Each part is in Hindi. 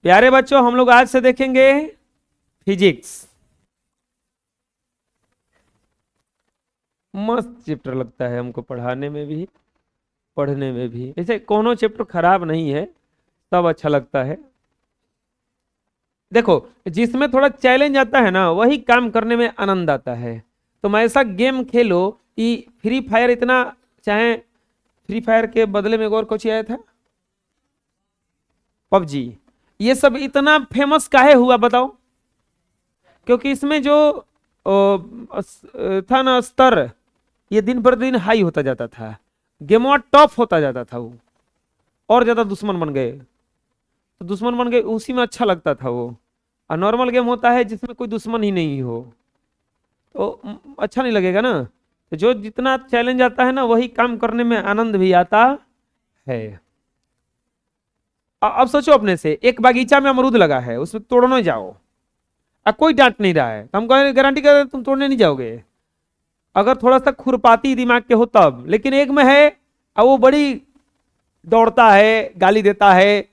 प्यारे बच्चों, हम लोग आज से देखेंगे फिजिक्स। मस्त चैप्टर लगता है हमको, पढ़ाने में भी पढ़ने में भी। ऐसे कोनो चैप्टर खराब नहीं है, सब अच्छा लगता है। देखो, जिसमें थोड़ा चैलेंज आता है ना, वही काम करने में आनंद आता है। तुम ऐसा गेम खेलो कि फ्री फायर इतना, चाहे फ्री फायर के बदले में एक और कुछ आया था, पबजी, ये सब इतना फेमस काहे हुआ बताओ? क्योंकि इसमें जो था ना स्तर, ये दिन पर दिन हाई होता जाता था, गेमवा टफ होता जाता था वो, और ज्यादा दुश्मन बन गए। तो दुश्मन बन गए, उसी में अच्छा लगता था वो। और नॉर्मल गेम होता है जिसमें कोई दुश्मन ही नहीं हो, तो अच्छा नहीं लगेगा ना। तो जो जितना चैलेंज आता है ना, वही काम करने में आनंद भी आता है। अब सोचो, अपने से एक बागीचा में अमरूद लगा है, उसमें तोड़ने जाओ, अब कोई डांट नहीं रहा है, तो हम गारंटी कर तुम तोड़ने नहीं जाओगे। अगर थोड़ा सा खुरपाती दिमाग के हो तब। लेकिन एक में है, अब वो बड़ी दौड़ता है, गाली देता है,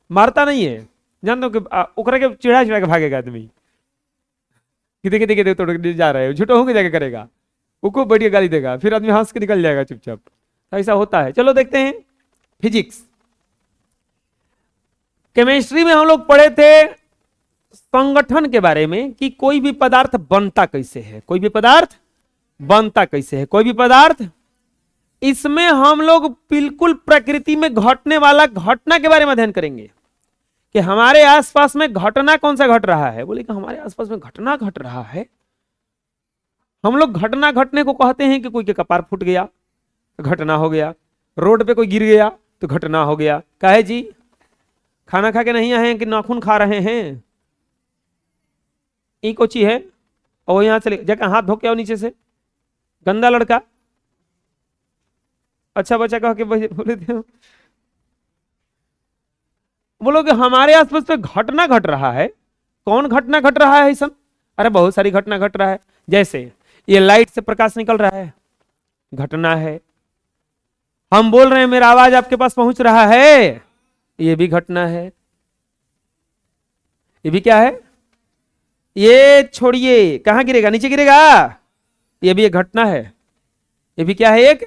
मारता नहीं है। जानते हो कि ओकरा के चिढ़ा चिढ़ा के भागेगा आदमी कि देखे देखे देखे तोड़ जा रहा है, झूठो होके जाके करेगा, उसको बढ़िया गाली देगा, फिर आदमी हंस के निकल जाएगा चुपचाप। ऐसा होता है। चलो देखते हैं फिजिक्स। केमिस्ट्री में हम लोग पढ़े थे संगठन के बारे में, कि कोई भी पदार्थ बनता कैसे है, कोई भी पदार्थ बनता कैसे है, कोई भी पदार्थ। इसमें हम लोग बिल्कुल प्रकृति में घटने वाला घटना के बारे में अध्ययन करेंगे, कि हमारे आसपास में घटना कौन सा घट रहा है। बोले कि हमारे आसपास में घटना घट रहा है। हम लोग घटना घटने को कहते हैं कि कोई के कपार फूट गया तो घटना हो गया, रोड पे कोई गिर गया तो घटना हो गया। काहे जी? खाना खा के नहीं आए हैं कि नाखून खा रहे हैं? ये कोची है, और यहां चले जाकर हाथ धो के आओ नीचे से, गंदा लड़का। अच्छा बच्चा कह के बोले थे। बोलो कि हमारे आसपास में घटना घट रहा है। कौन घटना घट रहा है ऐसा? अरे बहुत सारी घटना घट रहा है। जैसे ये लाइट से प्रकाश निकल रहा है, घटना है। हम बोल रहे हैं, मेरा आवाज आपके पास पहुंच रहा है, ये भी घटना है। ये भी क्या है? ये छोड़िए, कहां गिरेगा? नीचे गिरेगा। ये भी एक घटना है। ये भी क्या है? एक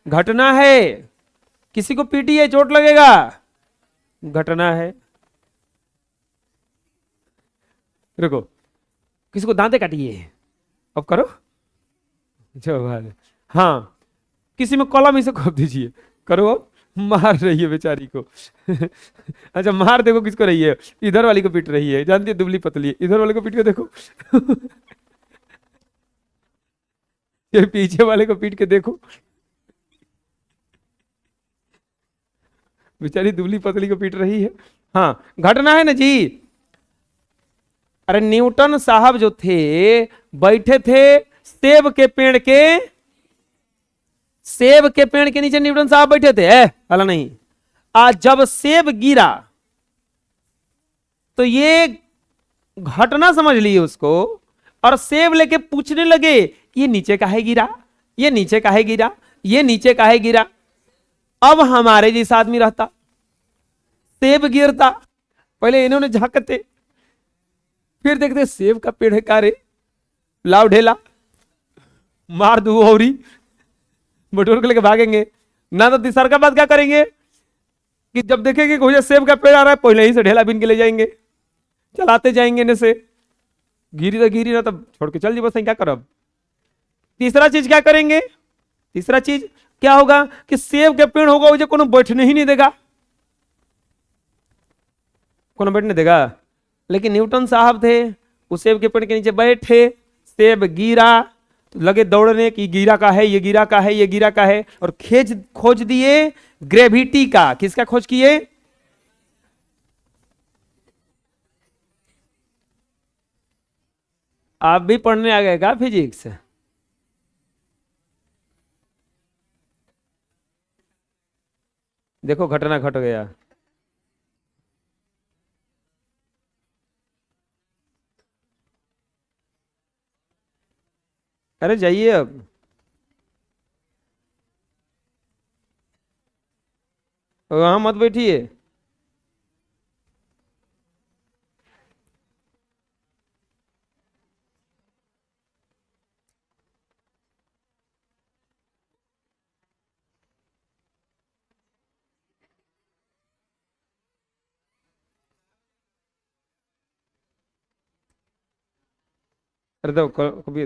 घटना है। किसी को पीटिए, चोट लगेगा, घटना है। रुको, किसी को दांते काटिए, अब करो जो बात है। हाँ, किसी में कलम इसे खोप दीजिए, करो अब। मार रही है बेचारी को। अच्छा मार, देखो किसको रही है, इधर वाली को पीट रही है, जानती है दुबली पतली है, इधर वाले को पीट के देखो। ये पीछे वाले को पीट के देखो, बेचारी दुबली पतली को पीट रही है। हाँ, घटना है ना जी। अरे न्यूटन साहब जो थे, बैठे थे सेब के पेड़ के, सेब के पेड़ के नीचे न्यूटन साहब बैठे थे, हला नहीं। आज जब सेब गिरा तो ये घटना समझ लिए उसको, और सेब लेके पूछने लगे, ये नीचे काहे गिरा, ये नीचे काहे गिरा, ये नीचे काहे गिरा। अब हमारे जैसा आदमी रहता, सेब गिरता, पहले इन्होंने झांकते, फिर देखते सेब का पेड़ है का रे, लाव ढेला, मार दू औरी, बटोर के लेके भागेंगे। ना तो तीसरा का बात क्या करेंगे, कि जब देखेंगे कि सेब का पेड़ आ रहा है, पहले ही से ढेला बीन के ले जाएंगे, चलाते जाएंगे ने से, गिरी ना तब छोड़ के चल जी, बस क्या करब। तीसरा चीज क्या करेंगे? तीसरा चीज क्या होगा, कि सेब के पेड़ होगा मुझे कोनो बैठने ही नहीं देगा, कोनो बैठने देगा। लेकिन न्यूटन साहब थे, उस सेब के पेड़ के नीचे बैठे, सेब गिरा तो लगे दौड़ने की, गिरा का है, ये गिरा का है, ये गिरा का है, और खोज दिए ग्रेविटी का। किसका खोज किए? आप भी पढ़ने आ गए का फिजिक्स? देखो घटना घट गया। अरे जाइए अब। वहां मत बैठिए। अरे दो कभी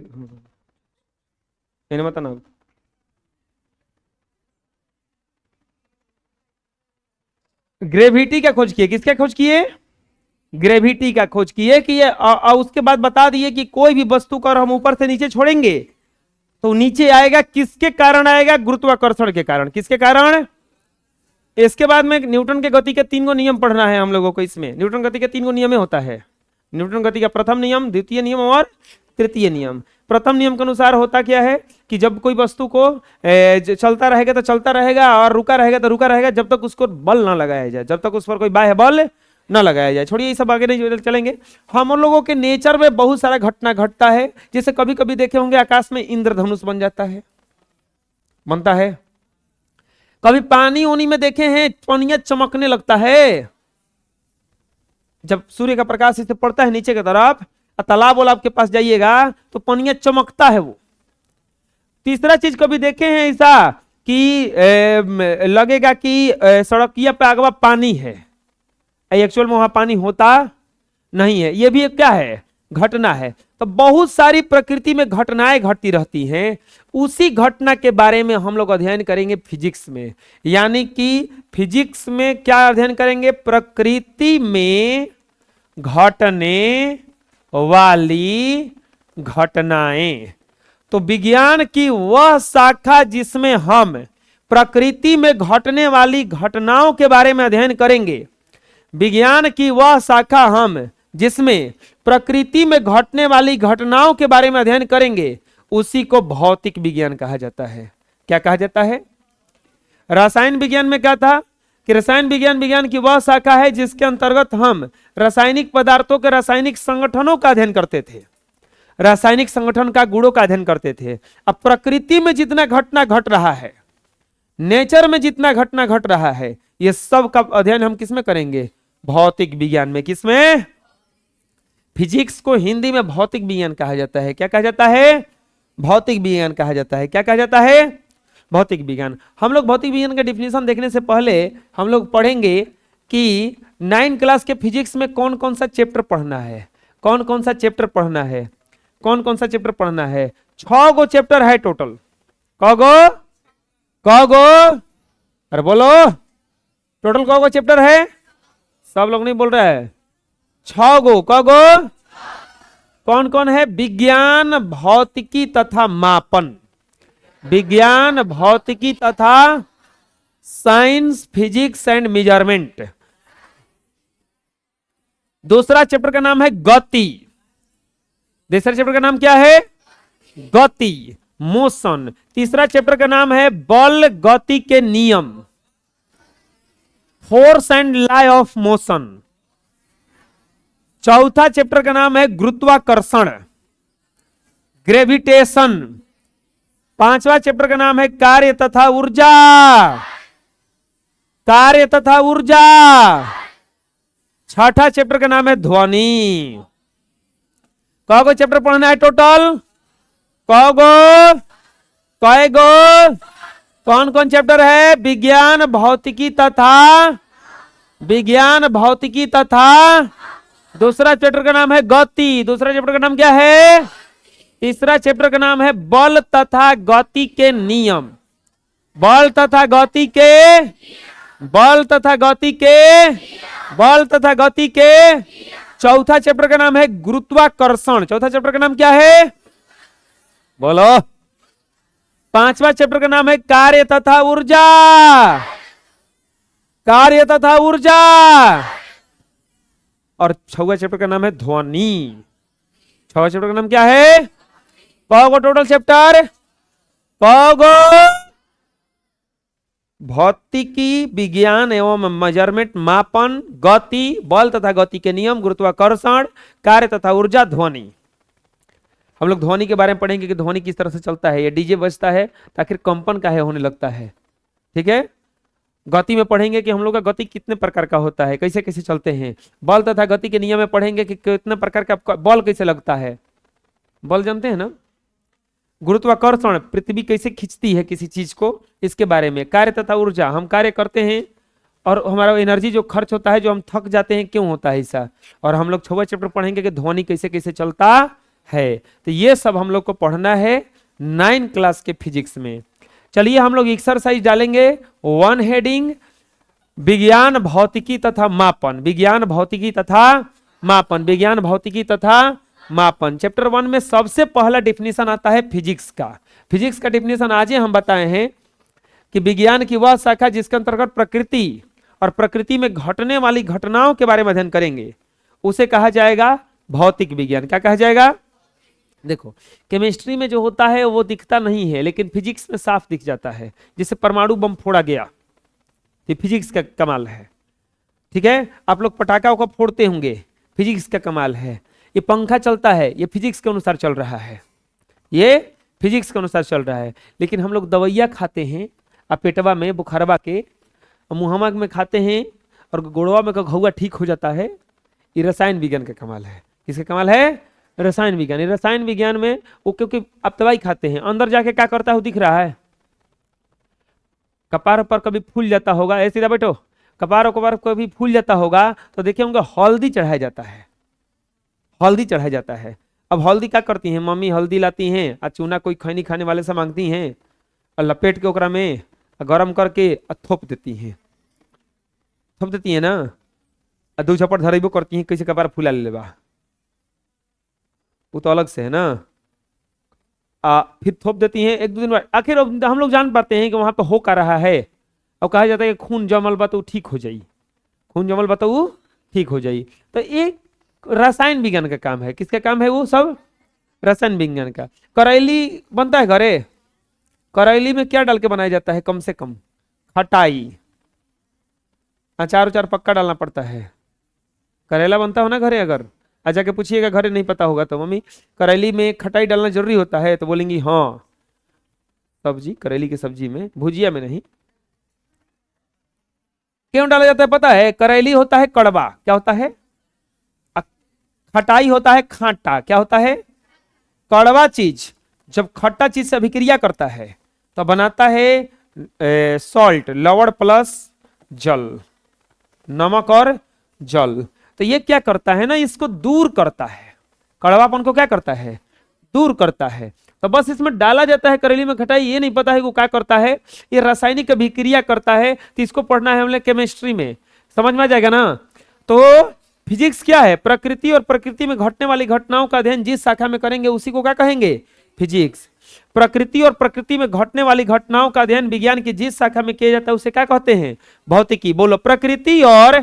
इन्हें मत ना। ग्रेविटी का खोज किए, किसका खोज किए? ग्रेविटी का खोज किए कि ये उसके बाद बता दिए कि कोई भी वस्तु को हम ऊपर से नीचे छोड़ेंगे तो नीचे आएगा, किसके कारण आएगा? गुरुत्वाकर्षण के कारण। किसके कारण? इसके बाद में न्यूटन के गति के 3 नियम पढ़ना है हम लोगों को। इसमें न्यूटन गति के 3 नियम होता है। न्यूटन गति का प्रथम नियम, द्वितीय नियम और तृतीय नियम। प्रथम नियम के अनुसार होता क्या है कि जब कोई वस्तु को चलता रहेगा तो चलता रहेगा और रुका रहेगा तो रुका रहेगा, जब तक उसको बल ना लगाया जाए, जब तक उस पर कोई बाह्य बल न लगाया जाए। छोड़िए ये सब आगे नहीं चलेंगे। हम लोगों के नेचर में बहुत सारा घटना घटता है, जैसे कभी कभी देखे होंगे आकाश में इंद्रधनुष बन जाता है, बनता है। कभी पानी ओनी में देखे हैं पानिया चमकने लगता है, जब सूर्य का प्रकाश इसे पड़ता है नीचे की तरफ, तालाब वालाब के पास जाइएगा तो पानिया चमकता है वो। तीसरा चीज कभी देखे हैं ऐसा कि लगेगा कि सड़किया पे आगवा पानी है, एक्चुअल में वहां पानी होता नहीं है। ये भी क्या है? घटना है। तो बहुत सारी प्रकृति में घटनाएं घटती रहती हैं। उसी घटना के बारे में हम लोग अध्ययन करेंगे फिजिक्स में। यानी कि फिजिक्स में क्या अध्ययन करेंगे? प्रकृति में घटने वाली घटनाएं। तो विज्ञान की वह शाखा जिसमें हम प्रकृति में घटने वाली घटनाओं के बारे में अध्ययन करेंगे, विज्ञान की वह शाखा हम जिसमें प्रकृति में घटने वाली घटनाओं के बारे में अध्ययन करेंगे, उसी को भौतिक विज्ञान कहा जाता है। क्या कहा जाता है? रसायन विज्ञान में क्या था कि रसायन विज्ञान की वह शाखा है जिसके अंतर्गत हम रासायनिक पदार्थों के रासायनिक संगठनों का अध्ययन करते थे, रासायनिक संगठन का गुणों का अध्ययन करते थे। अब प्रकृति में जितना घटना घट रहा है, नेचर में जितना घटना घट रहा है, ये सब का अध्ययन हम किसमें करेंगे? भौतिक विज्ञान में। किसमें? फिजिक्स को हिंदी में भौतिक विज्ञान कहा जाता है। क्या कहा जाता है? भौतिक विज्ञान कहा जाता है। क्या कहा जाता है? भौतिक विज्ञान। हम लोग भौतिक विज्ञान का डिफिनेशन देखने से पहले हम लोग पढ़ेंगे कि 9 क्लास के फिजिक्स में कौन कौन सा चैप्टर पढ़ना है, कौन कौन सा चैप्टर पढ़ना है, कौन कौन सा चैप्टर पढ़ना है। 6 गो चैप्टर है टोटल। कौगो अरे बोलो, टोटल कौगो चैप्टर है? सब लोग नहीं बोल रहे हैं। 6 गो। कौगो? कौन कौन है? विज्ञान, भौतिकी तथा मापन। विज्ञान, भौतिकी तथा साइंस, फिजिक्स एंड मेजरमेंट। दूसरा चैप्टर का नाम है गति। दूसरा चैप्टर का नाम क्या है? गति, मोशन। तीसरा चैप्टर का नाम है बल, गति के नियम, force and law of motion. चौथा चैप्टर का नाम है गुरुत्वाकर्षण, ग्रेविटेशन। पांचवा चैप्टर का नाम है कार्य तथा ऊर्जा, कार्य तथा ऊर्जा। छठा चैप्टर का नाम है ध्वनि। कौगो चैप्टर पढ़ना है टोटल? कौगो? कौगो? कौन कौन चैप्टर है? विज्ञान, भौतिकी तथा दूसरा चैप्टर का नाम है गति। दूसरा चैप्टर का नाम क्या है? तीसरा चैप्टर का नाम है बल तथा गति के नियम। बल तथा गति के चौथा चैप्टर का नाम है गुरुत्वाकर्षण। चौथा चैप्टर का नाम क्या है? बोलो। पांचवा चैप्टर का नाम है कार्य तथा ऊर्जा। और 6वां चैप्टर का नाम है ध्वनि। 6वां चैप्टर का नाम क्या है? कौगो टोटल चैप्टर? कौगो? भौतिकी, विज्ञान एवं मेजरमेंट, मापन, गति, बल तथा गति के नियम, गुरुत्वाकर्षण, कार्य तथा ऊर्जा, ध्वनि। हम लोग ध्वनि के बारे में पढ़ेंगे कि ध्वनि किस तरह से चलता है। ये डीजे बजता है तो आखिर कंपन काहे होने लगता है, ठीक है। गति में पढ़ेंगे कि हम लोग का गति कितने प्रकार का होता है, कैसे कैसे चलते हैं। बल तथा गति के नियम में पढ़ेंगे कि कितने प्रकार का बल कैसे लगता है। बल जानते हैं ना? गुरुत्वाकर्षण, पृथ्वी कैसे खींचती है किसी चीज को, इसके बारे में। कार्य तथा ऊर्जा, हम कार्य करते हैं और हमारा एनर्जी जो खर्च होता है, जो हम थक जाते हैं, क्यों होता है ऐसा। और हम लोग 6वां चैप्टर पढ़ेंगे कि ध्वनि कैसे कैसे चलता है। तो ये सब हम लोग को पढ़ना है 9 क्लास के फिजिक्स में। चलिए हम लोग एक्सरसाइज डालेंगे। वन हेडिंग, विज्ञान भौतिकी तथा मापन, विज्ञान भौतिकी तथा मापन, विज्ञान भौतिकी तथा मापन। चैप्टर 1 में सबसे पहला डिफिनीशन आता है फिजिक्स का। फिजिक्स का डिफिनीशन आज ही हम बताए हैं कि विज्ञान की वह शाखा जिसके अंतर्गत प्रकृति और प्रकृति में घटने वाली घटनाओं के बारे में अध्ययन करेंगे उसे कहा जाएगा भौतिक विज्ञान। क्या कहा जाएगा? देखो, केमिस्ट्री में जो होता है वो दिखता नहीं है, लेकिन फिजिक्स में साफ दिख जाता है। जिससे परमाणु बम फोड़ा गया, ये फिजिक्स का कमाल है। ठीक है, आप लोग पटाखा को फोड़ते होंगे, फिजिक्स का कमाल है। ये पंखा चलता है, ये फिजिक्स के अनुसार चल रहा है, ये फिजिक्स के अनुसार चल रहा है। लेकिन हम लोग दवाइयाँ खाते हैं पेटवा में बुखारवा के, मुहम्मा में खाते हैं और गोड़वा में घौआ ठीक हो जाता है। ये रसायन विज्ञान का कमाल है। किसका कमाल है? रसायन विज्ञान। ये रसायन विज्ञान में वो, क्योंकि आप दवाई खाते हैं, अंदर जाके क्या करता है दिख रहा है। कपार पर कभी फूल जाता होगा, ऐसे सीधा बैठो, कपार कभी फूल जाता होगा तो देखिए उनका हल्दी चढ़ाया जाता है, हल्दी चढ़ाया जाता है। अब हल्दी क्या करती हैं? मम्मी हल्दी लाती हैं और चूना कोई खैनी खाने वाले से मांगती हैं और लपेट के ओकरा में गरम करके थोप देती हैं, थोप देती है ना, और 2 झपट धरेबो करती हैं, कैसे कपार फूला ले लेबा, वो तो अलग से है ना। फिर थोप देती हैं 1-2 दिन बाद। आखिर हम लोग जान पाते हैं कि वहां पे हो का रहा है, और कहा जाता है कि खून जमल बा तो ठीक हो जाई, खून जमल बा तो ठीक हो जाई। तो एक रसायन विज्ञान का काम है। किसका काम है? वो सब रसायन विज्ञान का। करेली बनता है घरे, करेली में क्या डाल के बनाया जाता है? कम से कम खटाई, अचार उचार पक्का डालना पड़ता है। करेला बनता हो ना घरे, अगर आज जाके पूछिएगा, घरे नहीं पता होगा तो, मम्मी करेली में खटाई डालना जरूरी होता है? तो बोलेंगी हाँ। सब्जी, करेली की सब्जी में, भुजिया में नहीं। क्यों डाला जाता है पता है? करेली होता है कड़वा, क्या होता है? खटाई होता है खाटा, क्या होता है? कड़वा चीज जब खट्टा चीज से अभिक्रिया करता है तो बनाता है सॉल्ट, लवण प्लस जल, नमक और जल। तो ये क्या करता है ना, इसको दूर करता है, कड़वापन को क्या करता है? दूर करता है। तो बस इसमें डाला जाता है करेली में खटाई, ये नहीं पता है वो क्या करता है। ये रासायनिक अभिक्रिया करता है। तो इसको पढ़ना है हमने केमिस्ट्री में, समझ में आ जाएगा ना। तो फिजिक्स क्या है? प्रकृति और प्रकृति में घटने वाली घटनाओं का अध्ययन जिस शाखा में करेंगे उसी को क्या कहेंगे? फिजिक्स। प्रकृति और प्रकृति में घटने वाली घटनाओं का अध्ययन विज्ञान की जिस शाखा में किया जाता है उसे क्या कहते हैं? भौतिकी। बोलो, प्रकृति और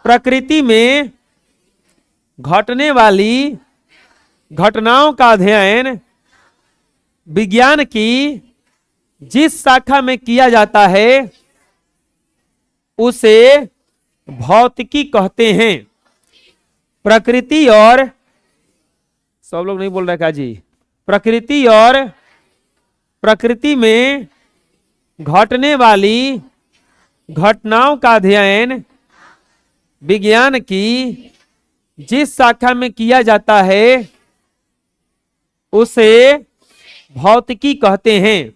प्रकृति में घटने वाली घटनाओं का अध्ययन विज्ञान की जिस शाखा में किया जाता है उसे भौतिकी कहते हैं। प्रकृति और, सब लोग नहीं बोल रहे क्या जी? प्रकृति और प्रकृति में घटने वाली घटनाओं का अध्ययन विज्ञान की जिस शाखा में किया जाता है उसे भौतिकी कहते हैं।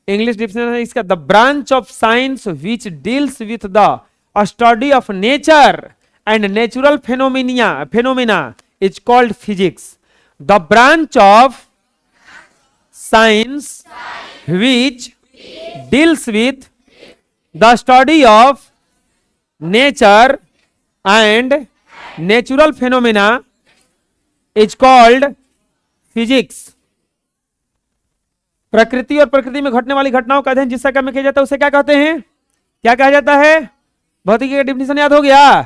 इंग्लिश डिक्शनरी है इसका, the branch of science which deals with the study of nature and natural phenomena is called physics. The branch of science which deals with the study of nature and natural phenomena is called physics. प्रकृति और प्रकृति में घटने वाली घटनाओं का अध्ययन जिस शाखा में किया जाता है उसे क्या कहते हैं? क्या कहा जाता है? भौतिकी का डिफिनेशन याद हो गया?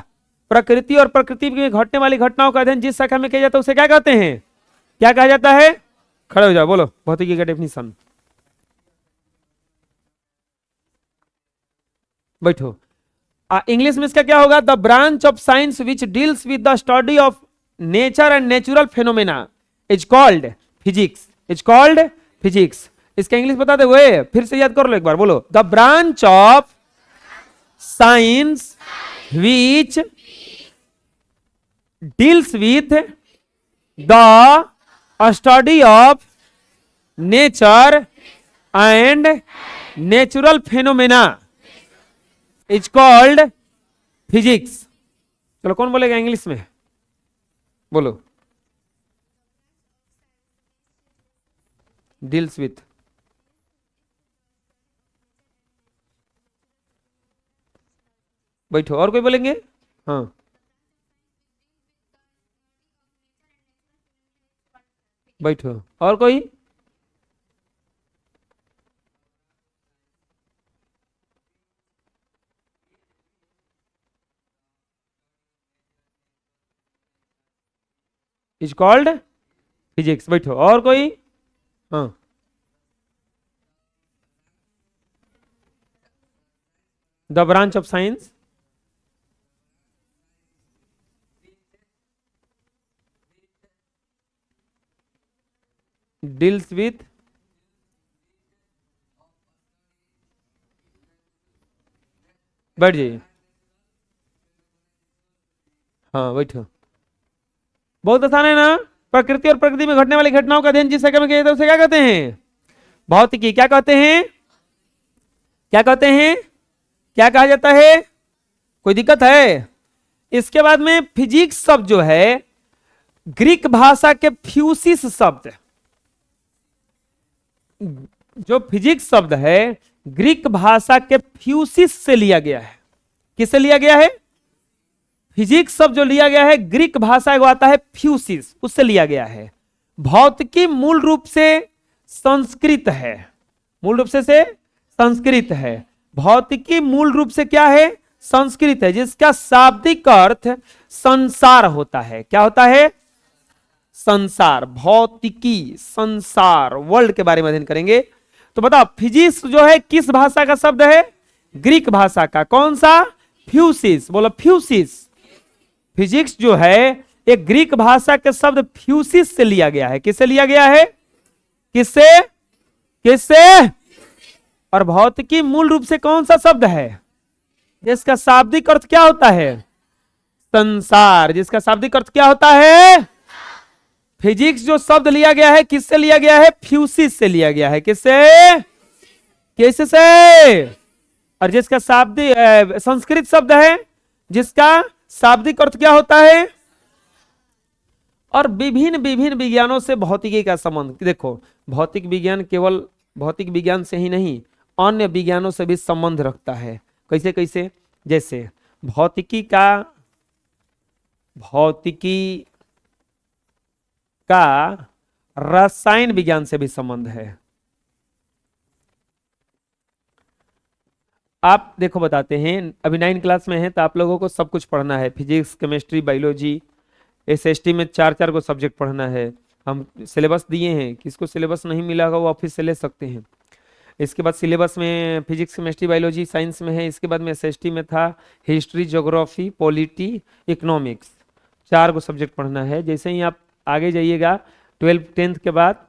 प्रकृति और प्रकृति में घटने वाली घटनाओं का अध्ययन जिस शाखा में किया जाता है उसे क्या कहते हैं? क्या कहा जाता है? खड़े हो जाओ, बोलो भौतिकी का डेफिनेशन। बैठो। इंग्लिश में इसका क्या होगा? The branch of science which deals with the study of nature and natural phenomena is called physics. Is called physics. इसका इंग्लिश बता दे हुए, फिर से याद कर लो एक बार, बोलो the branch of science which deals with the study of nature and natural phenomena is called physics. चलो कौन बोलेगा इंग्लिश में? बोलो। डील्स विथ, बैठो, और कोई बोलेंगे? हाँ, बैठो, और कोई? इज कॉल्ड फिजिक्स, बैठो, और कोई? हाँ, the branch of science, deals with, बैठ जाइए, हाँ बैठो। बहुत आसान है ना? प्रकृति और प्रकृति में घटने वाली घटनाओं का अध्ययन जिस जगह में किया जाता है उसे क्या कहते हैं? भौतिकी। क्या कहते हैं? क्या कहते हैं? क्या कहा जाता है? कोई दिक्कत है? इसके बाद में फिजिक्स शब्द जो है ग्रीक भाषा के फ्यूसिस शब्द, जो फिजिक्स शब्द है ग्रीक भाषा के फ्यूसिस से लिया गया है। किससे लिया गया है? फिजिक्स शब्द जो लिया गया है ग्रीक भाषा को आता है फ्यूसिस, उससे लिया गया है। भौतिकी मूल रूप से संस्कृत है, मूल रूप से संस्कृत है। भौतिकी मूल रूप से क्या है? संस्कृत है, जिसका शाब्दिक अर्थ संसार होता है। क्या होता है? संसार। भौतिकी संसार, वर्ल्ड के बारे में अध्ययन करेंगे। तो बताओ फिजिक्स जो है किस भाषा का शब्द है? ग्रीक भाषा का। कौन सा? फ्यूसिस। बोलो फ्यूसिस। फिजिक्स जो है एक ग्रीक भाषा के शब्द फ्यूसिस से लिया गया है। किससे लिया गया है? किससे? किससे? और भौतिकी मूल रूप से कौन सा शब्द है जिसका शाब्दिक अर्थ क्या होता है? संसार। जिसका शाब्दिक अर्थ क्या होता है? फिजिक्स जो शब्द लिया गया है किससे लिया गया है? फ्यूसिस से लिया गया है। किससे? किससे? और जिसका शाब्दिक संस्कृत शब्द है जिसका शाब्दिक अर्थ क्या होता है? और विभिन्न विभिन्न विज्ञानों से भौतिकी का संबंध। देखो भौतिक विज्ञान केवल भौतिक विज्ञान से ही नहीं अन्य विज्ञानों से भी संबंध रखता है। कैसे कैसे? जैसे भौतिकी का रसायन विज्ञान से भी संबंध है। आप देखो बताते हैं, अभी 9 क्लास में है तो आप लोगों को सब कुछ पढ़ना है, फिजिक्स केमिस्ट्री बायोलॉजी। एसएसटी में 4-4 को सब्जेक्ट पढ़ना है। हम सिलेबस दिए हैं, किसको सिलेबस नहीं मिला होगा वो ऑफिस से ले सकते हैं। इसके बाद सिलेबस में फिजिक्स केमिस्ट्री बायोलॉजी साइंस में है। इसके बाद में एसएसटी में था हिस्ट्री ज्योग्राफी पॉलिटी इकोनॉमिक्स। 4 को सब्जेक्ट पढ़ना है। जैसे ही आप आगे जाइएगा 12th 10th के बाद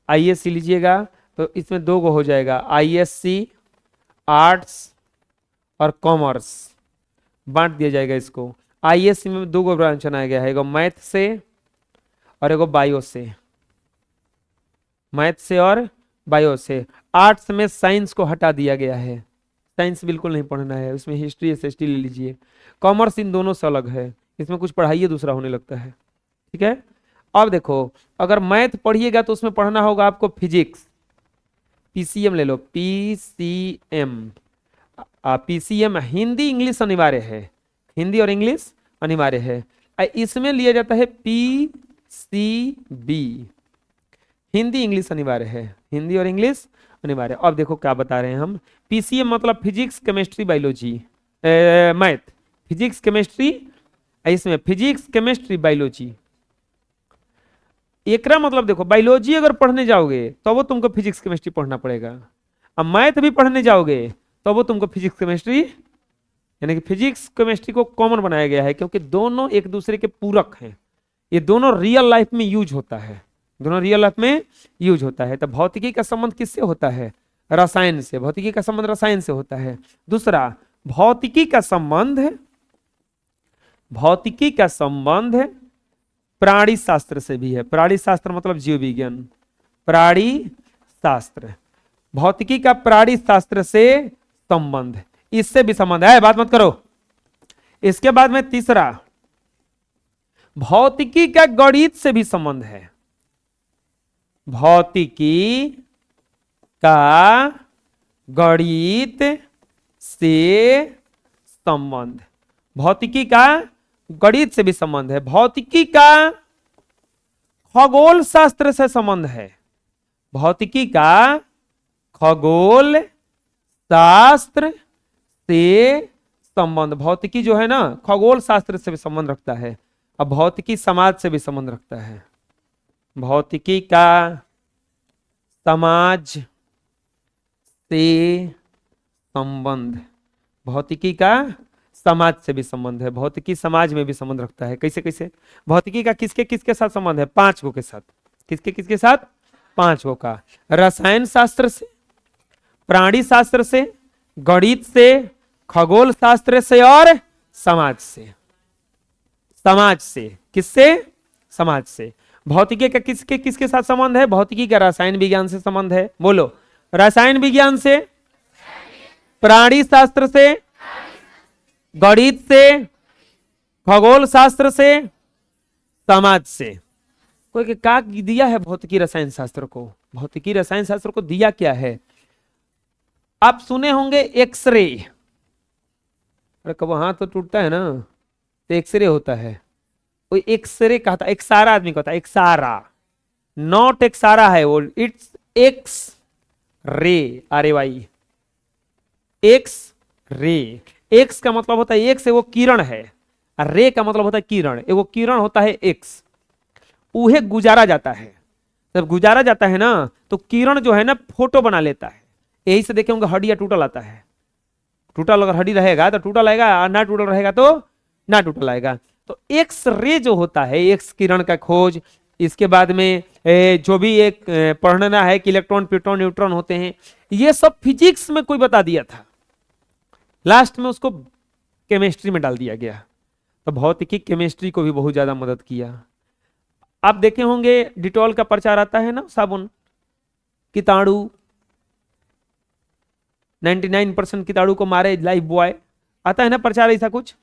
आईएससी लीजिएगा तो इसमें 2 को हो जाएगा, आईएससी आर्ट्स और कॉमर्स बांट दिया जाएगा इसको। आईएससी में 2 को ब्रांच बनाया गया है, एगो मैथ से और एगो बायो से। मैथ से और बायो से। आर्ट्स में साइंस को हटा दिया गया है, साइंस बिल्कुल नहीं पढ़ना है, उसमें हिस्ट्री एसएसटी ले लीजिए। कॉमर्स इन दोनों से अलग है, इसमें कुछ पढ़ाइए दूसरा होने लगता है। ठीक है। अब देखो अगर मैथ पढ़िएगा तो उसमें पढ़ना होगा आपको फिजिक्स। पीसीएम ले लो, पीसीएम। पीसीएम हिंदी इंग्लिश अनिवार्य है, हिंदी और इंग्लिश अनिवार्य है। इसमें लिया जाता है पीसीबी, हिंदी इंग्लिश अनिवार्य है, हिंदी और इंग्लिश अनिवार्य। अब देखो क्या बता रहे हैं हम। पीसीएम मतलब physics chemistry biology math, physics chemistry, इसमें फिजिक्स केमिस्ट्री बायोलॉजी। एकरा मतलब देखो बायोलॉजी अगर पढ़ने जाओगे तो वो तुमको फिजिक्स केमिस्ट्री पढ़ना पड़ेगा। अब मैथ भी पढ़ने जाओगे तो वो तुमको फिजिक्स केमिस्ट्री, यानी कि फिजिक्स केमिस्ट्री को कॉमन बनाया गया है क्योंकि दोनों एक दूसरे के पूरक हैं। ये दोनों रियल लाइफ में यूज होता है, दोनों रियल लाइफ में यूज होता है। तो भौतिकी का संबंध किससे होता है? रसायन से। भौतिकी का संबंध रसायन से होता है। दूसरा, भौतिकी का संबंध प्राणी शास्त्र से भी है। प्राणी शास्त्र मतलब जीव विज्ञान, प्राणी शास्त्र। भौतिकी का प्राणी शास्त्र से संबंध, इससे भी संबंध है, बात मत करो। इसके बाद में तीसरा, भौतिकी का गणित से भी संबंध है। भौतिकी का गणित से संबंध। भौतिकी का गणित से भी संबंध है, भौतिकी का खगोल शास्त्र से संबंध है, भौतिकी का खगोल शास्त्र से संबंध। भौतिकी जो है ना खगोल शास्त्र से भी संबंध रखता है, अब भौतिकी समाज से भी संबंध रखता है। भौतिकी का समाज से संबंध, भौतिकी का समाज से भी संबंध है, भौतिकी समाज में भी संबंध रखता है। कैसे कैसे? भौतिकी का किसके किसके साथ संबंध है? 5 गो के साथ। किसके किसके साथ? 5 गो का। रसायन शास्त्र से, प्राणी शास्त्र से, गणित से, खगोल शास्त्र से और समाज से। समाज से, किससे? समाज से। भौतिकी का किसके किसके साथ संबंध है? भौतिकी का रसायन विज्ञान से संबंध है। बोलो, रसायन विज्ञान से, प्राणी शास्त्र से, गणित से, खगोल शास्त्र से, समाज से। कोई क्या दिया है भौतिकी रसायन शास्त्र को? भौतिकी रसायन शास्त्र को दिया क्या है? आप सुने होंगे एक्सरे। अरे कब हाथ तो टूटता है ना तो एक्सरे होता है। वो एक्सरे कहता, एक्सारा आदमी कहता है, एक्सारा, नॉट एक्सारा है वो, इट्स एक्स रे, अरे भाई एक्स रे। एक्स का मतलब होता है, एक्स वो किरण है, और रे का मतलब होता है किरण। वो किरण होता है एक्स, उहे गुजारा जाता है। जब गुजारा जाता है ना तो किरण जो है ना फोटो बना लेता है। यही से देखे होंगे हड्डी या टूटल आता है। टूटल अगर हड्डी रहेगा तो टूटल आएगा, ना टूटल रहेगा तो ना टूटल आएगा। तो एक्स रे जो होता है, एक्स किरण का खोज, इसके बाद में जो भी एक पढ़ना है कि इलेक्ट्रॉन, प्रोटॉन, न्यूट्रॉन होते हैं, ये सब फिजिक्स में कोई बता दिया था, लास्ट में उसको केमिस्ट्री में डाल दिया गया। तो भौतिकी केमिस्ट्री को भी बहुत ज्यादा मदद किया। आप देखे होंगे डिटॉल का प्रचार आता है ना, साबुन, कीटाणु 99% कीटाणु को मारे लाइफ बॉय, आता है ना प्रचार ऐसा कुछ।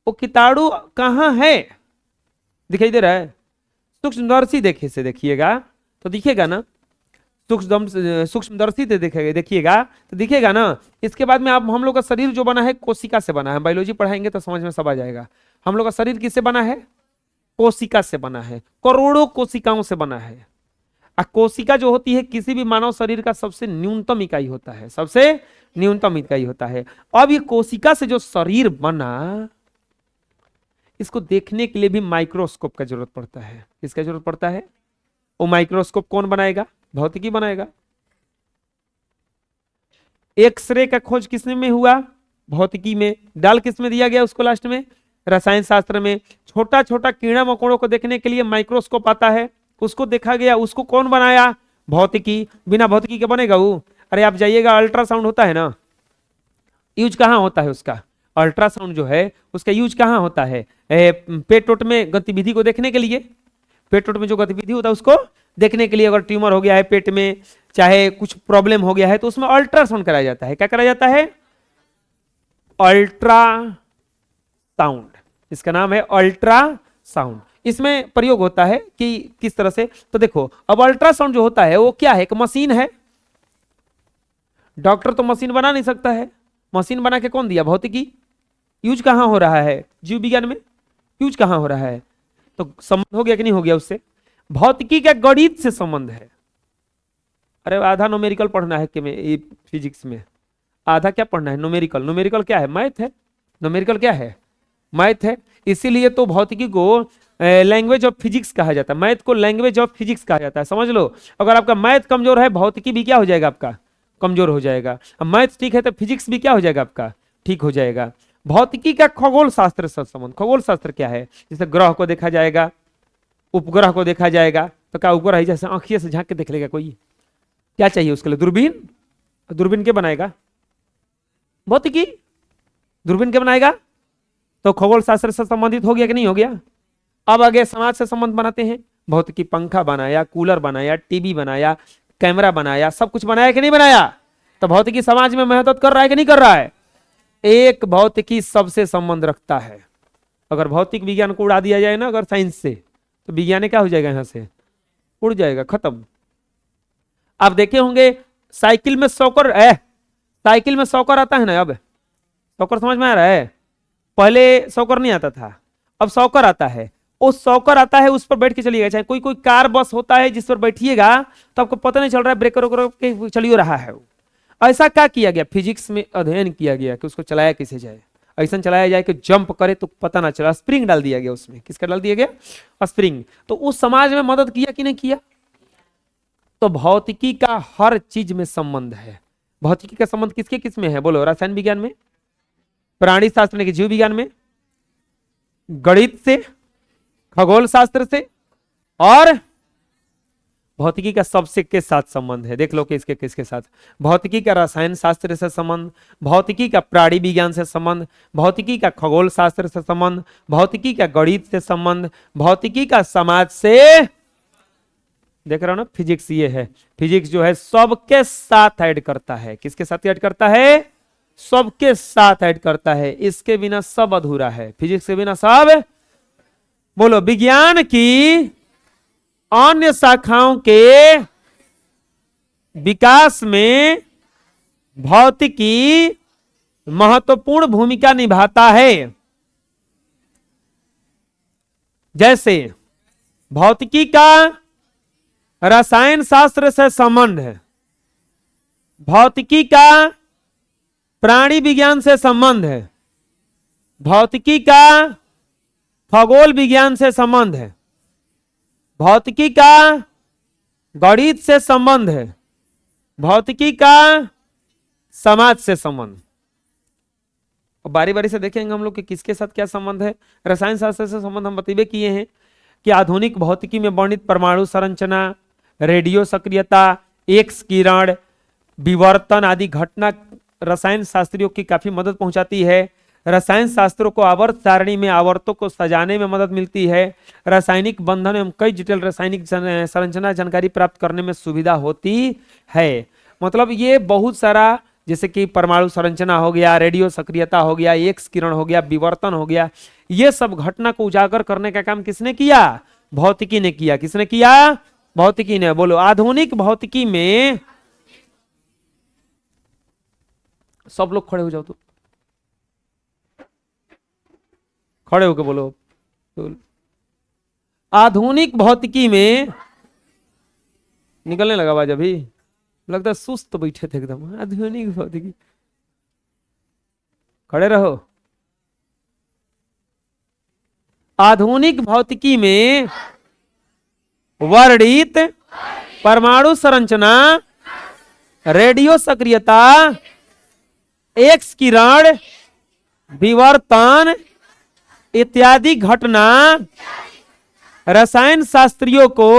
वो कीटाणु कहां है? दिखाई दे रहा है? सूक्ष्मदर्शी देखे से देखिएगा तो दिखेगा ना, सूक्ष्मदर्शी से देखिएगा तो दिखेगा ना। इसके बाद में आप, हम लोग का शरीर जो बना है कोशिका से बना है। बायोलॉजी पढ़ाएंगे तो समझ में सब आ जाएगा। हम लोग का शरीर किससे बना है? कोशिका से बना है, करोड़ों कोशिकाओं से बना है। कोशिका जो होती है किसी भी मानव शरीर का सबसे न्यूनतम इकाई होता है, सबसे न्यूनतम इकाई होता है। अब ये कोशिका से जो शरीर बना, इसको देखने के लिए भी माइक्रोस्कोप का जरूरत पड़ता है। किसका जरूरत पड़ता है? वो माइक्रोस्कोप कौन बनाएगा? भौतिकी बनाएगा। एक्सरे का खोज किसने में हुआ? भौतिकी में। डाल किसमें दिया गया उसको? लास्ट में रसायन शास्त्र में। छोटा छोटा कीड़ा मकोड़ों को देखने के लिए माइक्रोस्कोप आता है, उसको देखा गया। उसको कौन बनाया? भौतिकी। बिना भौतिकी के बनेगा वो? अरे आप जाइएगा, अल्ट्रासाउंड होता है ना, यूज कहां होता है उसका? अल्ट्रासाउंड जो है उसका यूज कहां होता है? पेट वोट में गतिविधि को देखने के लिए। पेट वोट में जो गतिविधि होता है उसको देखने के लिए। अगर ट्यूमर हो गया है पेट में, चाहे कुछ प्रॉब्लम हो गया है, तो उसमें अल्ट्रासाउंड कराया जाता है। क्या कराया जाता है? अल्ट्रासाउंड। इसका नाम है अल्ट्रासाउंड। इसमें प्रयोग होता है कि किस तरह से, तो देखो अब अल्ट्रासाउंड जो होता है वो क्या है? एक मशीन है। डॉक्टर तो मशीन बना नहीं सकता है, मशीन बना के कौन दिया? भौतिकी। यूज कहां हो रहा है? जीव विज्ञान में यूज कहां हो रहा है? तो संबंध हो गया कि नहीं हो गया उससे? भौतिकी का गणित से संबंध है। अरे आधा न्यूमेरिकल पढ़ना है कि फिजिक्स में, आधा क्या पढ़ना है? न्यूमेरिकल। न्यूमेरिकल क्या है? मैथ है। न्यूमेरिकल क्या है? मैथ है। इसीलिए तो भौतिकी को लैंग्वेज ऑफ फिजिक्स कहा जाता है, मैथ को लैंग्वेज ऑफ फिजिक्स कहा जाता है। समझ लो, अगर आपका मैथ कमजोर है, भौतिकी भी क्या हो जाएगा? आपका कमजोर हो जाएगा। अब मैथ ठीक है तो फिजिक्स भी क्या हो जाएगा? आपका ठीक हो जाएगा। भौतिकी का खगोल शास्त्र से संबंध। खगोल शास्त्र क्या है? जैसे ग्रह को देखा जाएगा, उपग्रह को देखा जाएगा, तो क्या उपग्रह है जैसे आंखियों से झांक के देख लेगा कोई? क्या चाहिए उसके लिए? दूरबीन। दूरबीन के बनाएगा? भौतिकी। दूरबीन के बनाएगा? तो खगोल शास्त्र से संबंधित हो गया कि नहीं हो गया? अब आगे समाज से संबंध बनाते हैं। भौतिकी पंखा बनाया, कूलर बनाया, टीवी बनाया, कैमरा बनाया, सब कुछ बनाया कि नहीं बनाया? तो भौतिकी समाज में मदद कर रहा है कि नहीं कर रहा है? एक भौतिकी सबसे संबंध रखता है। अगर भौतिक विज्ञान को उड़ा दिया जाए ना, अगर साइंस से, तो विज्ञान क्या हो जाएगा? यहां से उड़ जाएगा, खत्म। आप देखे होंगे साइकिल में सॉकर साइकिल में सॉकर आता है ना, अब सॉकर समझ में आ रहा है? पहले सॉकर नहीं आता था, अब सॉकर आता है। वो सॉकर आता है, उस पर बैठ के चलिएगा। चाहे कोई कोई कार बस होता है जिस पर बैठिएगा तो आपको पता नहीं चल रहा है, ब्रेकर वोकर चलिए रहा है। ऐसा क्या किया गया? फिजिक्स में अध्ययन किया गया कि उसको चलाया कैसे जाए, ऐसा चलाया जाए कि जंप करे तो पता ना चला। स्प्रिंग डाल दिया गया उसमें। किसका डाल दिया गया? स्प्रिंग। तो उस समाज में मदद किया कि नहीं किया? तो भौतिकी का हर चीज में संबंध है। भौतिकी का संबंध किसके किस में है बोलो? रसायन विज्ञान में, प्राणी शास्त्र के जीव विज्ञान में, गणित से, खगोल शास्त्र से, और भौतिकी का सबसे के साथ संबंध है। देख लो कि इसके किसके साथ? भौतिकी का रसायन शास्त्र से संबंध, भौतिकी का प्राणी विज्ञान से संबंध, भौतिकी का खगोल शास्त्र से संबंध, भौतिकी का गणित से संबंध, भौतिकी का समाज से। देख रहे हो ना, फिजिक्स ये है। फिजिक्स जो है सबके साथ ऐड करता है। किसके साथ ऐड करता है? सबके साथ ऐड करता है। इसके बिना सब अधूरा है। फिजिक्स के बिना सब। बोलो, विज्ञान की अन्य शाखाओं के विकास में भौतिकी महत्वपूर्ण भूमिका निभाता है। जैसे भौतिकी का रसायन शास्त्र से संबंध है, भौतिकी का प्राणी विज्ञान से संबंध है, भौतिकी का खगोल विज्ञान से संबंध है, भौतिकी का गणित से संबंध है, भौतिकी का समाज से संबंध। और बारी बारी से देखेंगे हम लोग कि किसके साथ क्या संबंध है। रसायन शास्त्र से संबंध हम बतईबे किए हैं कि आधुनिक भौतिकी में वर्णित परमाणु संरचना, रेडियो सक्रियता, एक्स किरण, विवर्तन आदि घटना रसायन शास्त्रियों की काफी मदद पहुंचाती है। रसायन शास्त्रों को आवर्त सारणी में आवर्तों को सजाने में मदद मिलती है। रासायनिक बंधन एवं कई जटिल रासायनिक संरचना जानकारी प्राप्त करने में सुविधा होती है। मतलब ये बहुत सारा, जैसे कि परमाणु संरचना हो गया, रेडियो सक्रियता हो गया, एक्स किरण हो गया, विवर्तन हो गया, ये सब घटना को उजागर करने का काम किसने किया? भौतिकी ने किया। किसने किया? भौतिकी ने। बोलो, आधुनिक भौतिकी में सब लोग खड़े हो जाओ, तो खड़े होकर बोलो। तो आधुनिक भौतिकी में निकलने लगा आवाज, अभी लगता है सुस्त तो बैठे थे एकदम। आधुनिक भौतिकी, खड़े रहो। आधुनिक भौतिकी में वर्णित परमाणु संरचना, रेडियो सक्रियता, एक्स किरण, विवर्तन इत्यादि घटना रसायन शास्त्रियों को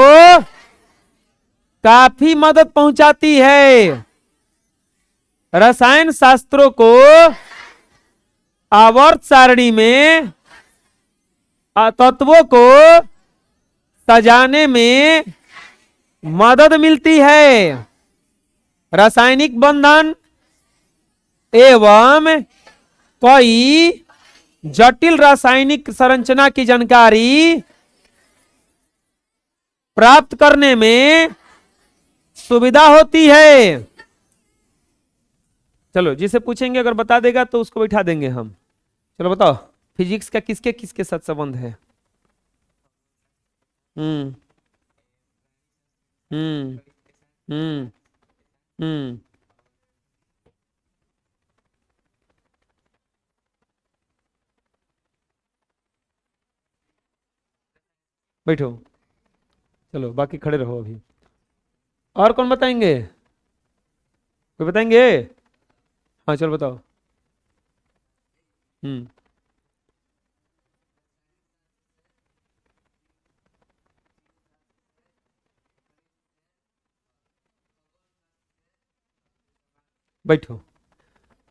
काफी मदद पहुंचाती है। रसायन शास्त्रों को आवर्त सारणी में तत्वों को सजाने में मदद मिलती है। रासायनिक बंधन एवं कई जटिल रासायनिक संरचना की जानकारी प्राप्त करने में सुविधा होती है। चलो, जिसे पूछेंगे अगर बता देगा तो उसको बैठा देंगे हम। चलो बताओ, फिजिक्स का किसके किसके साथ संबंध है? हम्म हम्म हम्म हम्म बैठो। चलो, बाकी खड़े रहो अभी। और कौन बताएंगे? कोई बताएंगे? हाँ चलो बताओ। बैठो।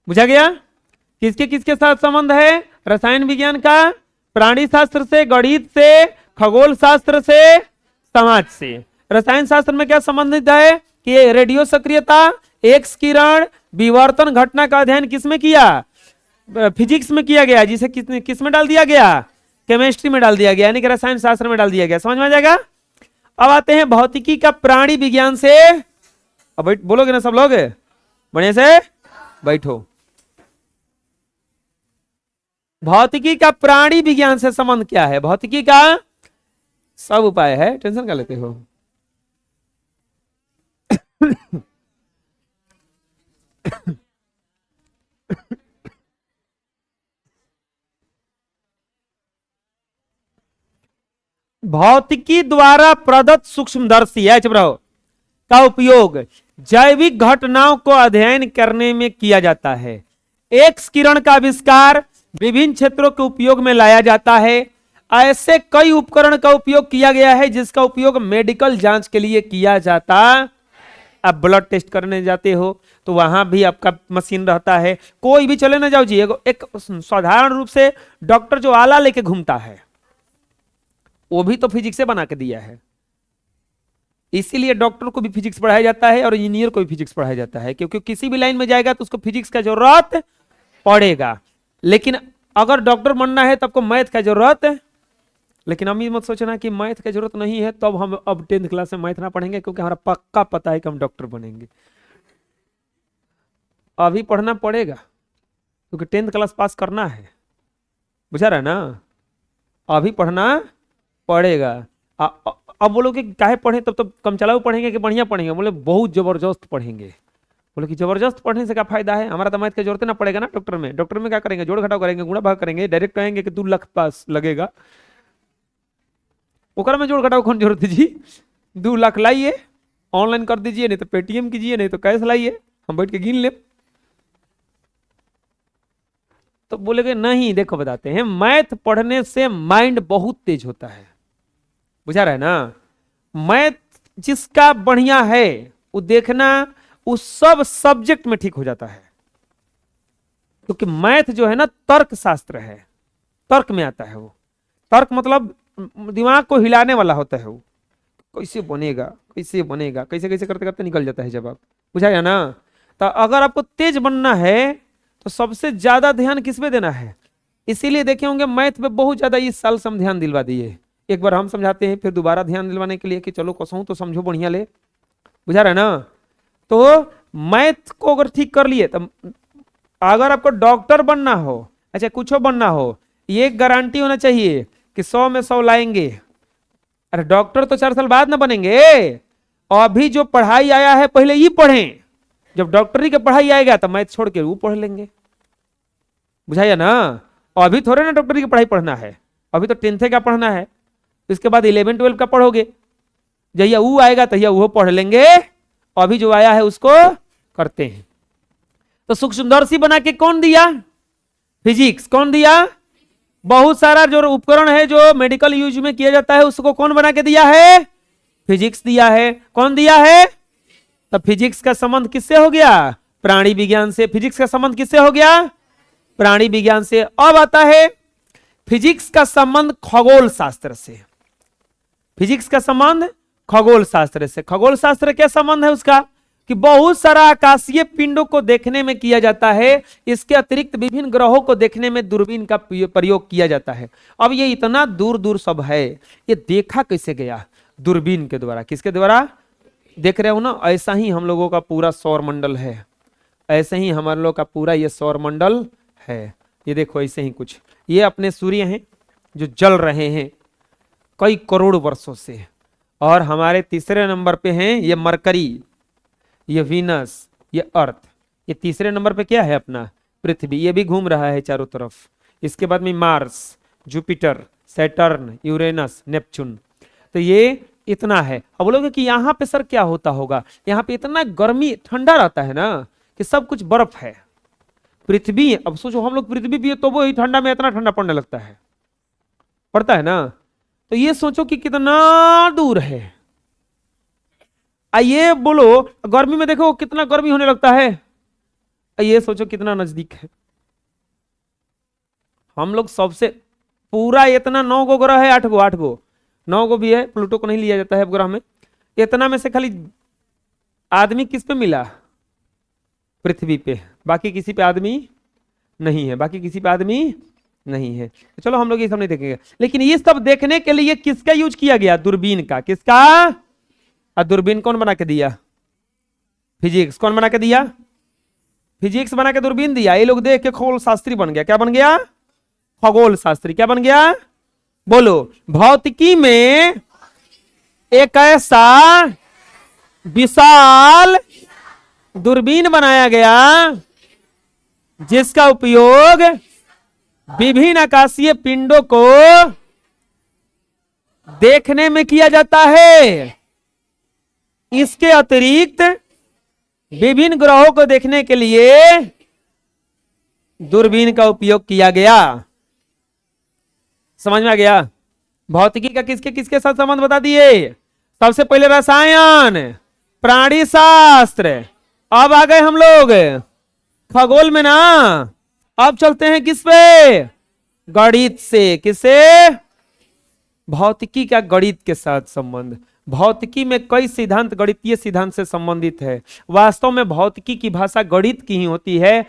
बुझा गया किसके किसके साथ संबंध है? रसायन विज्ञान का प्राणी शास्त्र से, गणित से, खगोल शास्त्र से, समाज से। रसायन शास्त्र में क्या संबंधित है कि रेडियो सक्रियता, एक्स किरण, विवर्तन घटना का अध्ययन किसमें किया? फिजिक्स में किया गया, जिसे किस में डाल दिया गया? केमिस्ट्री में डाल दिया गया, यानी कि रसायन शास्त्र में डाल दिया गया। समझ में आ जाएगा। अब आते हैं भौतिकी का प्राणी विज्ञान से अब बैठ, बोलोगे ना सब लोग, बढ़िया से बैठो। भौतिकी का प्राणी विज्ञान से संबंध क्या है? भौतिकी का सब उपाय है, टेंशन क्या लेते हो? भौतिकी द्वारा प्रदत्त सूक्ष्मदर्शी है, चुप रहो, का उपयोग जैविक घटनाओं को अध्ययन करने में किया जाता है। एक्स किरण का आविष्कार विभिन्न क्षेत्रों के उपयोग में लाया जाता है। ऐसे कई उपकरण का उपयोग किया गया है जिसका उपयोग मेडिकल जांच के लिए किया जाता। आप ब्लड टेस्ट करने जाते हो तो वहां भी आपका मशीन रहता है। कोई भी चले ना जाओ जी, एक साधारण रूप से डॉक्टर जो आला लेके घूमता है वो भी तो फिजिक्स से बना के दिया है। इसीलिए डॉक्टर को भी फिजिक्स पढ़ाया जाता है और इंजीनियर को भी फिजिक्स पढ़ाया जाता है, क्योंकि किसी भी लाइन में जाएगा तो उसको फिजिक्स का जरूरत पड़ेगा। लेकिन अगर डॉक्टर बनना है तो आपको मैथ का जरूरत है। लेकिन हम ये मत सोचना कि मैथ की जरूरत नहीं है तो हम अब 10th क्लास में मैथ ना पढ़ेंगे, क्योंकि हमारा पक्का पता है कि हम डॉक्टर बनेंगे। अभी पढ़ना पड़ेगा क्योंकि 10th क्लास पास करना है, बुझा रहा है ना? अभी पढ़ना पड़ेगा। अब बोलोगे काहे पढ़े, तब तो कम चलाऊ पढ़ेंगे कि बढ़िया पढ़ेंगे? बोले बहुत जबरदस्त पढ़ेंगे। बोले कि जबरदस्त पढ़ने से क्या फायदा है? हमारा तो मैथ की जरूरत ना पड़ेगा ना। डॉक्टर में क्या करेंगे? जोड़ घटाव करेंगे, गुणा भाग करेंगे, डायरेक्ट कहेंगे कि 2 लाख पास लगेगा। ओकरा में जोड़ घटाव कौन जरूरत है जी? 2 लाख लाइए, ऑनलाइन कर दीजिए, नहीं तो पेटीएम कीजिए, नहीं तो कैश लाइए, हम बैठ के गिन ले। तो बोलेगे नहीं, देखो बताते हैं, मैथ पढ़ने से माइंड बहुत तेज होता है, बुझा रहा है ना? मैथ जिसका बढ़िया है वो देखना उस सब सब्जेक्ट में ठीक हो जाता है, क्योंकि मैथ जो है ना तर्क शास्त्र है, तर्क में आता है। वो तर्क मतलब दिमाग को हिलाने वाला होता है। वो कैसे बनेगा, कैसे बनेगा, कैसे कैसे करते करते निकल जाता है जवाब, बुझाया ना? तो अगर आपको तेज बनना है तो सबसे ज्यादा ध्यान किस पे देना है? इसीलिए देखे होंगे मैथ में बहुत ज्यादा इस साल से हम ध्यान दिलवा दिए। एक बार हम समझाते हैं, फिर दोबारा ध्यान दिलवाने के लिए कि चलो कसहूं तो समझो बढ़िया ले, बुझा रहा है ना? तो मैथ को अगर ठीक कर लिए तो अगर आपको डॉक्टर बनना हो, अच्छा कुछ बनना हो, ये गारंटी होना चाहिए कि 100 में 100 लाएंगे। अरे डॉक्टर तो 4 साल बाद ना बनेंगे। अभी जो पढ़ाई आया है पहले ये पढ़ें, जब डॉक्टरी की पढ़ाई आएगा तो मैथ छोड़ के वो पढ़ लेंगे, बुझाया ना? अभी थोड़े ना डॉक्टरी की पढ़ाई पढ़ना है, अभी तो 10th का पढ़ना है। इसके बाद 11 12 का पढ़ोगे, जहिया वो आएगा तहिया वो पढ़ लेंगे। अभी जो आया है उसको करते हैं। तो सूक्ष्मदर्शी बना के कौन दिया? फिजिक्स। कौन दिया? बहुत सारा जो उपकरण है जो मेडिकल यूज में किया जाता है उसको कौन बना के दिया है? फिजिक्स दिया है। कौन दिया है? तो फिजिक्स का संबंध किससे हो गया? प्राणी विज्ञान से। फिजिक्स का संबंध किससे हो गया? प्राणी विज्ञान से। अब आता है फिजिक्स का संबंध खगोल शास्त्र से। फिजिक्स का संबंध खगोल शास्त्र से। खगोल शास्त्र क्या संबंध है उसका? कि बहुत सारा आकाशीय पिंडों को देखने में किया जाता है। इसके अतिरिक्त विभिन्न ग्रहों को देखने में दूरबीन का प्रयोग किया जाता है। अब ये इतना दूर दूर सब है, ये देखा कैसे गया? दूरबीन के द्वारा। किसके द्वारा? देख रहे हो ना, ऐसा ही हम लोगों का पूरा सौर मंडल है, ऐसे ही हमारे लोग का पूरा ये सौर मंडल है। ये देखो ऐसे ही कुछ, ये अपने सूर्य हैं जो जल रहे हैं कई करोड़ वर्षों से, और हमारे तीसरे नंबर पे हैं ये मरकरी, ये वीनस, ये अर्थ। ये तीसरे नंबर पे क्या है? अपना पृथ्वी, ये भी घूम रहा है चारों तरफ। इसके बाद में Mars, Jupiter, Saturn, Uranus, Neptune. तो ये इतना है। अब बोलोगे कि यहाँ पे सर क्या होता होगा? यहाँ पे इतना गर्मी ठंडा रहता है ना कि सब कुछ बर्फ है। पृथ्वी, अब सोचो हम लोग पृथ्वी भी है तो वो ही ठंडा में इतना ठंडा पड़ने लगता है, पड़ता है ना? तो ये सोचो कि कितना दूर है। आइए बोलो गर्मी में देखो कितना गर्मी होने लगता है, ये सोचो कितना नजदीक है। हम लोग सबसे पूरा इतना 9 गो ग्रह है, 8 गो 9 गो भी है, प्लूटो को नहीं लिया जाता है ग्रह में। इतना में से खाली आदमी किस पे मिला? पृथ्वी पे। बाकी किसी पे आदमी नहीं है, बाकी किसी पे आदमी नहीं है। तो चलो हम लोग ये सब नहीं देखेंगे, लेकिन ये सब देखने के लिए किसका यूज किया गया? दूरबीन का। किसका? दूरबीन कौन बना के दिया? फिजिक्स कौन बना के दिया? फिजिक्स बना के दूरबीन दिया। ये लोग देख के खगोल शास्त्री बन गया। क्या बन गया? खगोल शास्त्री। क्या बन गया? बोलो। भौतिकी में एक ऐसा विशाल दूरबीन बनाया गया जिसका उपयोग विभिन्न आकाशीय पिंडों को देखने में किया जाता है। इसके अतिरिक्त विभिन्न ग्रहों को देखने के लिए दूरबीन का उपयोग किया गया। समझ में आ गया? भौतिकी का किसके किसके साथ संबंध बता दिए। सबसे पहले रसायन, प्राणी शास्त्र, अब आ गए हम लोग खगोल में ना। अब चलते हैं किस पे? गणित से। किससे? भौतिकी का गणित के साथ संबंध। भौतिकी में कई सिद्धांत गणितीय सिद्धांत से संबंधित है। वास्तव में भौतिकी की भाषा गणित की ही होती है।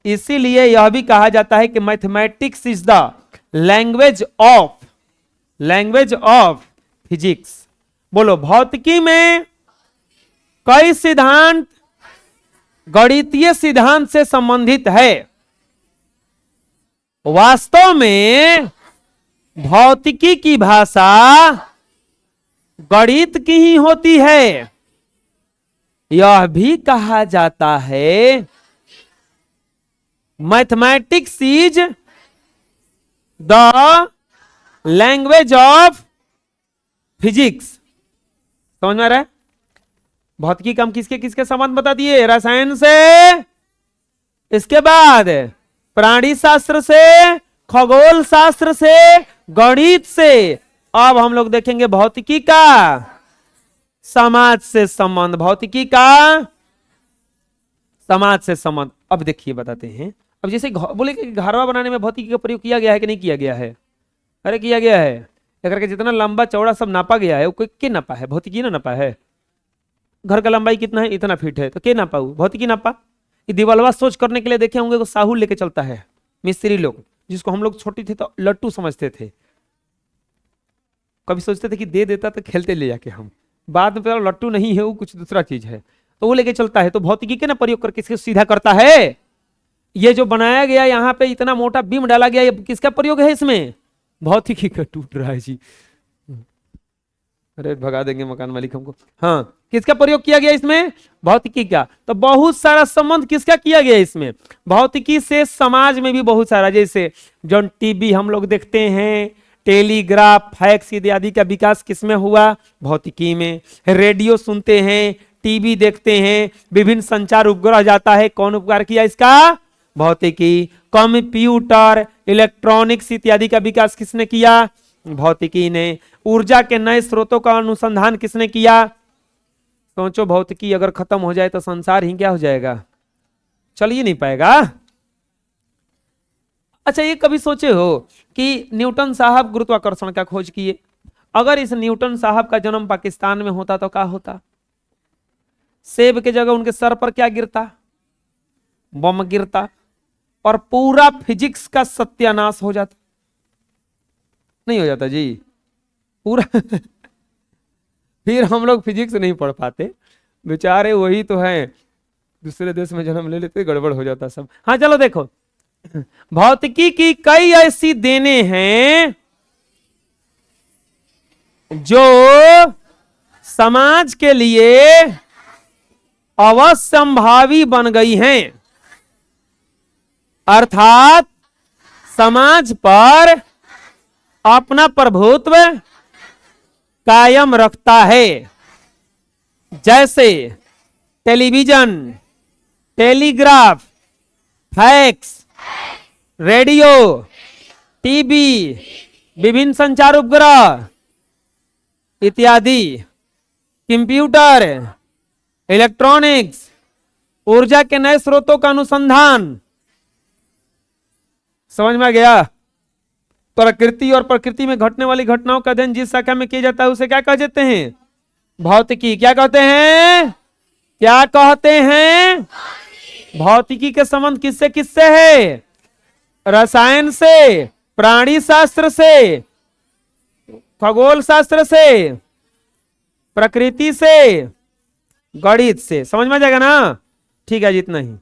इसीलिए यह भी कहा जाता है कि mathematics is the language of physics. बोलो। भौतिकी में कई सिद्धांत गणितीय सिद्धांत से संबंधित है। वास्तव में भौतिकी की भाषा गणित की ही होती है। यह भी कहा जाता है mathematics is the language of physics. समझ में आ रहा है? भौतिकी का हम किसके किसके संबंध बता दिए? रसायन से, इसके बाद प्राणी शास्त्र से, खगोल शास्त्र से, गणित से। अब हम लोग देखेंगे भौतिकी का समाज से संबंध। भौतिकी का समाज से संबंध। अब देखिए बताते हैं। अब जैसे बोले कि घरवा बनाने में भौतिकी का प्रयोग किया गया है कि नहीं किया गया है? अरे किया गया है। अगर के जितना लंबा चौड़ा सब नापा गया है, वो कोई के नापा है? भौतिकी ना नापा है। घर का लंबाई कितना है? इतना फीट है। तो के नापा? भौतिकी नापा। ये दीवालवा सोच करने के लिए देखे होंगे, साहू लेके चलता है मिस्त्री लोग, जिसको हम लोग छोटे थे तो लट्टू समझते थे। कभी सोचते थे कि दे देता तो खेलते ले जाके हम, बाद में पता लट्टू नहीं है, वो कुछ दूसरा चीज है, तो वो लेके चलता है। तो भौतिकी के ना प्रयोग करके इसको सीधा करता है। ये जो बनाया गया यहाँ पे इतना मोटा बीम डाला गया, ये किसका प्रयोग है इसमें? भौतिकी का। टूट रहा है जी। अरे भगा देंगे मकान मालिक हमको। हाँ, किसका प्रयोग किया गया इसमें? भौतिकी का। तो बहुत सारा संबंध किसका किया गया इसमें? भौतिकी से। समाज में भी बहुत सारा, जैसे जो टीवी हम लोग देखते हैं, टेलीग्राफ, फैक्स इत्यादि का विकास किसमें हुआ? भौतिकी में। रेडियो सुनते हैं, टीवी देखते हैं, विभिन्न संचार उपग्रह जाता है, कौन उपकार किया इसका? भौतिकी। कंप्यूटर, इलेक्ट्रॉनिक्स इत्यादि का विकास किसने किया? भौतिकी ने। ऊर्जा के नए स्रोतों का अनुसंधान किसने किया? सोचो, भौतिकी अगर खत्म हो जाए तो संसार ही क्या हो जाएगा? चल ही नहीं पाएगा। अच्छा, ये कभी सोचे हो कि न्यूटन साहब गुरुत्वाकर्षण का खोज किए? अगर इस न्यूटन साहब का जन्म पाकिस्तान में होता तो क्या होता? सेब के जगह उनके सर पर क्या गिरता? बम गिरता और पूरा फिजिक्स का सत्यानाश हो जाता। नहीं हो जाता जी पूरा। फिर हम लोग फिजिक्स नहीं पढ़ पाते बेचारे। वही तो है, दूसरे देश में जन्म ले लेते, गड़बड़ हो जाता सब। हाँ चलो देखो, भौतिकी की कई ऐसी देने हैं जो समाज के लिए अवश्यंभावी बन गई हैं। अर्थात समाज पर अपना प्रभुत्व कायम रखता है। जैसे television, telegraph, fax, radio, TV, विभिन्न संचार उपग्रह इत्यादि, कंप्यूटर, इलेक्ट्रॉनिक्स, ऊर्जा के नए स्रोतों का अनुसंधान। समझ में आ गया? प्रकृति और प्रकृति में घटने वाली घटनाओं का अध्ययन जिस शाखा में किया जाता है उसे क्या कह देते हैं? भौतिकी। क्या कहते हैं? क्या कहते हैं? भौतिकी के संबंध किससे किससे है? रसायन से, प्राणी शास्त्र से, खगोल शास्त्र से, प्रकृति से, गणित से समझ में आ जाएगा ना। ठीक है जी, इतना ही।